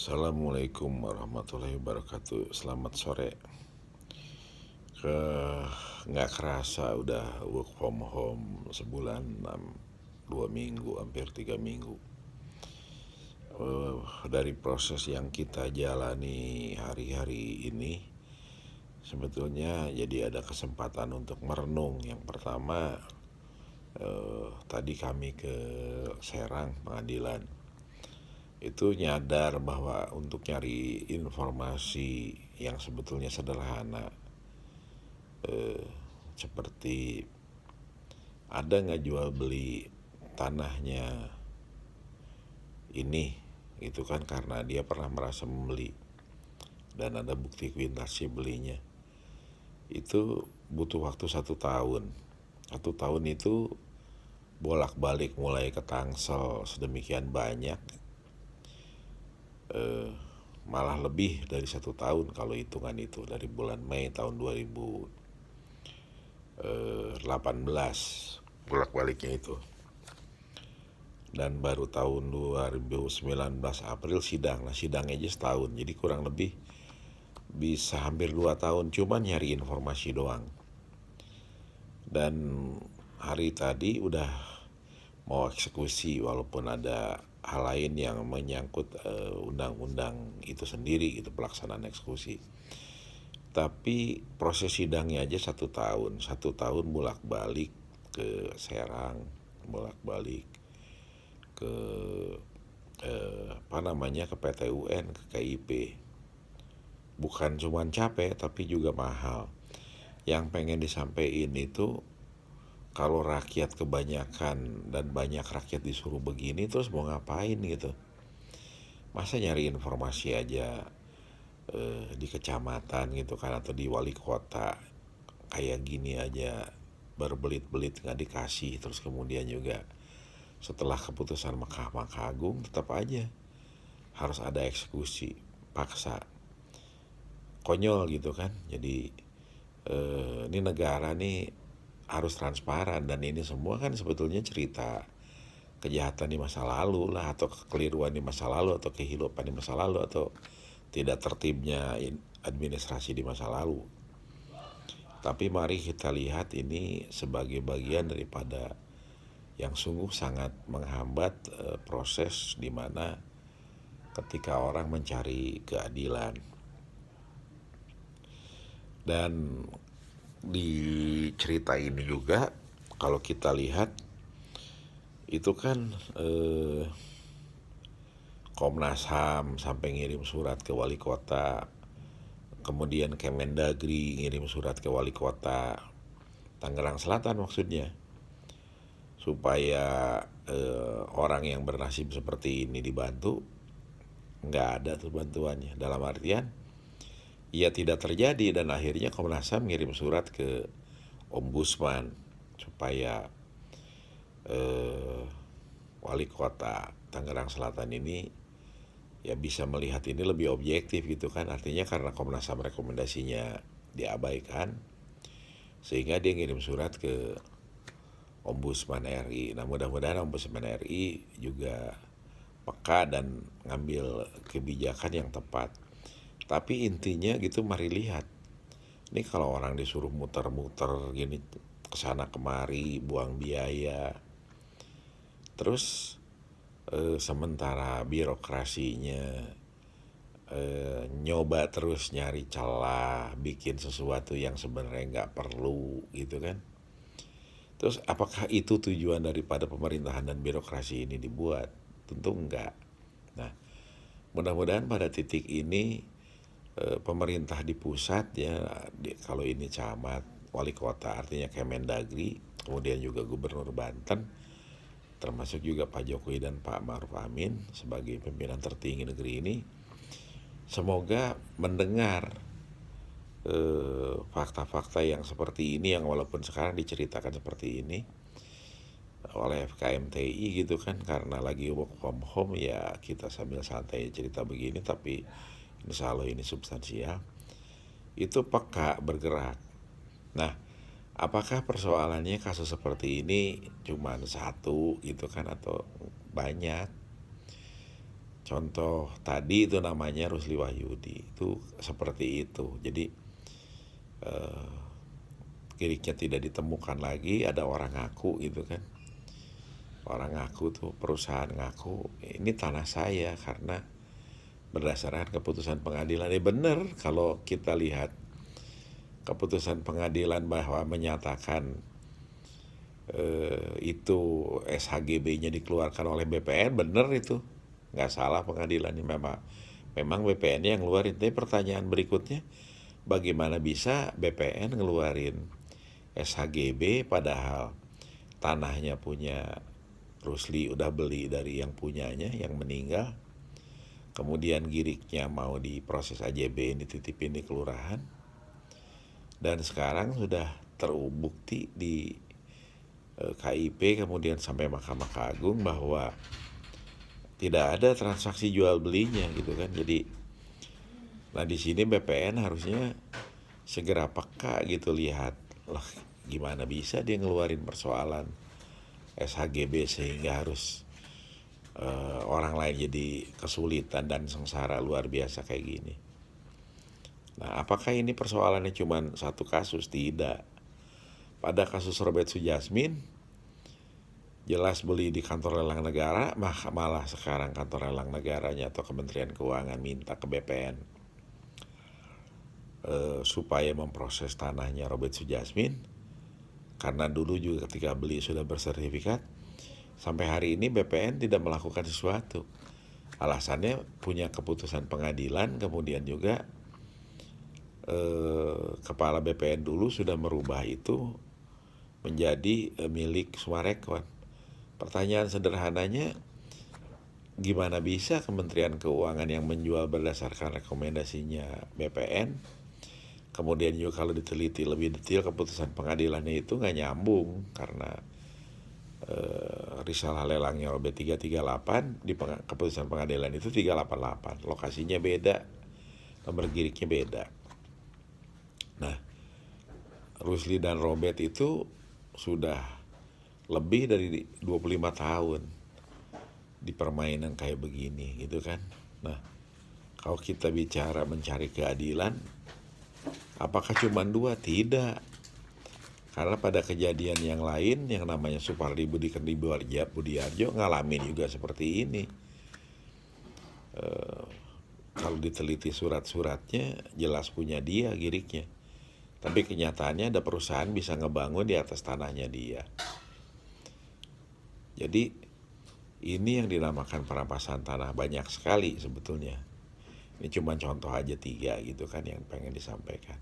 Assalamualaikum warahmatullahi wabarakatuh. Selamat sore. Ke nggak kerasa udah work from home sebulan, 2 minggu, hampir 3 minggu. Dari proses yang kita jalani hari-hari ini, sebetulnya jadi ada kesempatan untuk merenung. Yang pertama, tadi kami ke Serang pengadilan. Itu nyadar bahwa untuk nyari informasi yang sebetulnya sederhana, seperti ada nggak jual beli tanahnya ini, itu kan karena dia pernah merasa membeli dan ada bukti kuitansi belinya. Itu butuh waktu 1 tahun. 1 tahun itu bolak-balik mulai ke Tangsel sedemikian banyak, malah lebih dari 1 tahun kalau hitungan itu, dari bulan Mei tahun 2018 bolak-baliknya itu. Dan baru tahun 2019 April sidang. Nah, sidangnya aja setahun, jadi kurang lebih bisa hampir 2 tahun cuma nyari informasi doang. Dan hari tadi udah mau eksekusi, walaupun ada hal lain yang menyangkut undang-undang itu sendiri, itu pelaksanaan eksekusi. Tapi proses sidangnya aja 1 tahun. 1 tahun bolak-balik ke Serang, bolak-balik ke ke PT UN, ke KIP. Bukan cuma capek tapi juga mahal. Yang pengen disampaikan itu, kalau rakyat kebanyakan dan banyak rakyat disuruh begini terus mau ngapain gitu. Masa nyari informasi aja di kecamatan gitu kan, atau di wali kota kayak gini aja berbelit-belit nggak dikasih. Terus kemudian juga setelah keputusan Mahkamah Agung tetap aja harus ada eksekusi paksa, konyol gitu kan. Jadi ini negara nih harus transparan, dan ini semua kan sebetulnya cerita kejahatan di masa lalu lah, atau kekeliruan di masa lalu, atau kehidupan di masa lalu, atau tidak tertibnya administrasi di masa lalu. Tapi mari kita lihat ini sebagai bagian daripada yang sungguh sangat menghambat proses di mana ketika orang mencari keadilan. Dan di cerita ini juga kalau kita lihat itu kan Komnas HAM sampai ngirim surat ke wali kota, kemudian Kemendagri ngirim surat ke wali kota Tangerang Selatan maksudnya, supaya orang yang bernasib seperti ini dibantu. Nggak ada tuh bantuannya, dalam artian ya tidak terjadi. Dan akhirnya Komnas HAM ngirim surat ke Ombudsman supaya wali kota Tangerang Selatan ini ya bisa melihat ini lebih objektif gitu kan. Artinya karena Komnas HAM rekomendasinya diabaikan, sehingga dia ngirim surat ke Ombudsman RI. Nah, mudah-mudahan Ombudsman RI juga peka dan ngambil kebijakan yang tepat. Tapi intinya gitu, mari lihat. Ini kalau orang disuruh muter-muter gini kesana kemari, buang biaya. Terus sementara birokrasinya nyoba terus nyari celah, bikin sesuatu yang sebenarnya nggak perlu gitu kan. Terus apakah itu tujuan daripada pemerintahan dan birokrasi ini dibuat? Tentu enggak. Nah, mudah-mudahan pada titik ini pemerintah di pusat ya, kalau ini camat, wali kota artinya Kemendagri, kemudian juga Gubernur Banten, termasuk juga Pak Jokowi dan Pak Ma'ruf Amin sebagai pimpinan tertinggi negeri ini, semoga mendengar fakta-fakta yang seperti ini, yang walaupun sekarang diceritakan seperti ini oleh FKMTI gitu kan, karena lagi work from home ya kita sambil santai cerita begini, tapi insya Allah ini substansial. Itu peka bergerak. Nah, apakah persoalannya kasus seperti ini cuma satu gitu kan, atau banyak? Contoh tadi itu namanya Rusli Wahyudi, itu seperti itu. Jadi kiriknya tidak ditemukan lagi, ada orang ngaku gitu kan. Orang ngaku tuh, perusahaan ngaku, ini tanah saya karena berdasarkan keputusan pengadilan. Benar kalau kita lihat keputusan pengadilan bahwa menyatakan itu SHGB-nya dikeluarkan oleh BPN, benar itu. Nggak salah pengadilannya, memang BPN yang ngeluarin. Tapi pertanyaan berikutnya, bagaimana bisa BPN ngeluarin SHGB padahal tanahnya punya Rusli, udah beli dari yang punyanya, yang meninggal. Kemudian giriknya mau diproses AJB, dititipin di kelurahan. Dan sekarang sudah terbukti di KIP, kemudian sampai Mahkamah Agung bahwa tidak ada transaksi jual belinya gitu kan. Jadi, nah di sini BPN harusnya segera peka gitu, lihat lah gimana bisa dia ngeluarin persoalan SHGB sehingga harus orang lain jadi kesulitan dan sengsara luar biasa kayak gini. Nah, apakah ini persoalannya cuma satu kasus? Tidak. Pada kasus Robert Sujasmin, jelas beli di kantor lelang negara, malah sekarang kantor lelang negaranya atau Kementerian Keuangan minta ke BPN supaya memproses tanahnya Robert Sujasmin, karena dulu juga ketika beli sudah bersertifikat. Sampai hari ini BPN tidak melakukan sesuatu. Alasannya punya keputusan pengadilan, kemudian juga kepala BPN dulu sudah merubah itu menjadi milik Sumarekon. Pertanyaan sederhananya, gimana bisa Kementerian Keuangan yang menjual berdasarkan rekomendasinya BPN, kemudian juga kalau diteliti lebih detail keputusan pengadilannya itu nggak nyambung, karena risalah lelangnya OB 338 di keputusan pengadilan itu 388, lokasinya beda, nomor giriknya beda. Nah, Rusli dan Robert itu sudah lebih dari 25 tahun di permainan kayak begini gitu kan. Nah, kalau kita bicara mencari keadilan, apakah cuma dua? Tidak. Karena pada kejadian yang lain yang namanya Supardi Budiarjo ngalamin juga seperti ini. Kalau diteliti surat-suratnya jelas punya dia giriknya. Tapi kenyataannya ada perusahaan bisa ngebangun di atas tanahnya dia. Jadi ini yang dinamakan perampasan tanah, banyak sekali sebetulnya. Ini cuma contoh aja 3 gitu kan yang pengen disampaikan.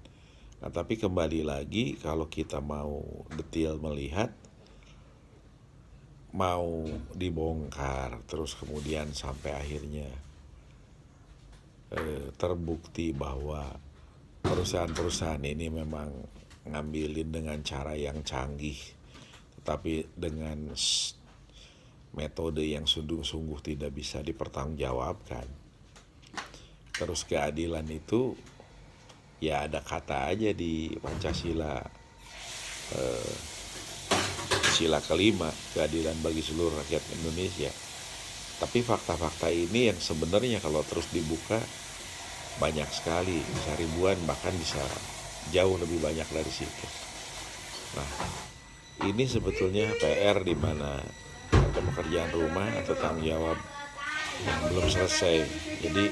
Nah, tapi kembali lagi, kalau kita mau detail melihat, mau dibongkar terus kemudian sampai akhirnya terbukti bahwa perusahaan-perusahaan ini memang ngambilin dengan cara yang canggih, tetapi dengan metode yang sungguh-sungguh tidak bisa dipertanggungjawabkan. Terus keadilan itu ya ada kata aja di Pancasila, sila kelima, keadilan bagi seluruh rakyat Indonesia. Tapi fakta-fakta ini yang sebenarnya kalau terus dibuka banyak sekali, bisa ribuan, bahkan bisa jauh lebih banyak dari situ. Nah, ini sebetulnya PR di mana ada pekerjaan rumah atau tanggung jawab yang belum selesai. Jadi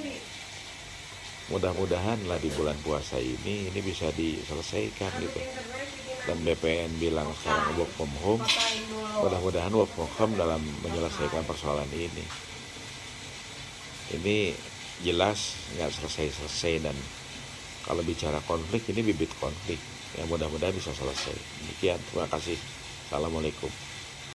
mudah-mudahan lah di bulan puasa ini bisa diselesaikan gitu. Dan BPN bilang sekarang work from home, mudah-mudahan work from home dalam menyelesaikan persoalan ini. Ini jelas nggak selesai-selesai, dan kalau bicara konflik ini bibit konflik yang mudah-mudahan bisa selesai. Demikian, terima kasih. Assalamualaikum.